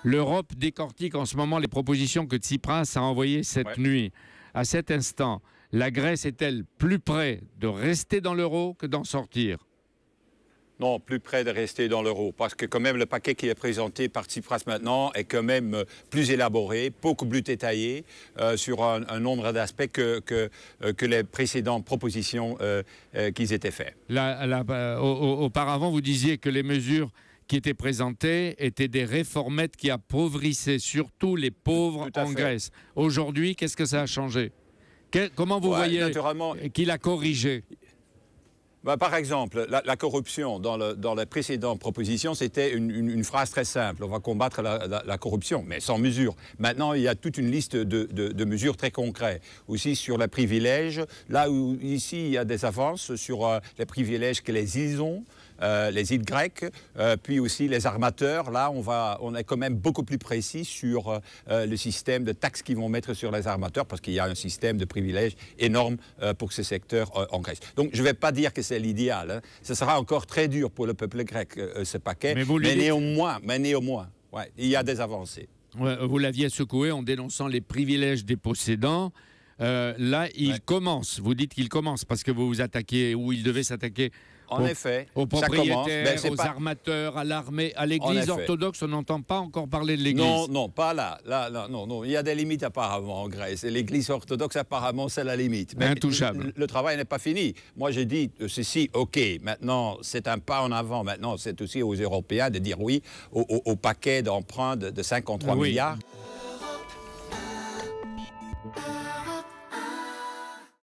L'Europe décortique en ce moment les propositions que Tsipras a envoyées cette nuit. À cet instant, la Grèce est-elle plus près de rester dans l'euro que d'en sortir? Non, plus près de rester dans l'euro, parce que quand même le paquet qui est présenté par Tsipras maintenant est quand même plus élaboré, beaucoup plus détaillé sur un nombre d'aspects que les précédentes propositions qui étaient faites. Auparavant, vous disiez que les mesures qui étaient présentées étaient des réformettes qui appauvrissaient surtout les pauvres en Grèce. Aujourd'hui, qu'est-ce que ça a changé? Comment vous voyez qu'il a corrigé? Par exemple, la corruption, dans les précédentes propositions, c'était une phrase très simple. On va combattre la corruption, mais sans mesure. Maintenant, il y a toute une liste de mesures très concrètes. Aussi sur les privilèges, là où ici, il y a des avances sur les privilèges que les îles ont, les îles grecques, puis aussi les armateurs. Là, on est quand même beaucoup plus précis sur le système de taxes qu'ils vont mettre sur les armateurs, parce qu'il y a un système de privilèges énorme pour ce secteur en Grèce. Donc, je ne vais pas dire que c'est l'idéal. Hein. Ce sera encore très dur pour le peuple grec, ce paquet, mais néanmoins, ouais, il y a des avancées. Vous l'aviez secoué en dénonçant les privilèges des possédants. Là, il commence. Vous dites qu'il commence parce que vous vous attaquez, ou il devait s'attaquer aux propriétaires, aux armateurs, à l'armée, à l'église orthodoxe. On n'entend pas encore parler de l'église. Non, pas là. Non. Il y a des limites apparemment en Grèce. L'église orthodoxe, apparemment, c'est la limite. Mais intouchable. Le travail n'est pas fini. Moi, j'ai dit ceci, OK, maintenant, c'est un pas en avant. Maintenant, c'est aussi aux Européens de dire oui au paquet d'emprunts de 53 milliards.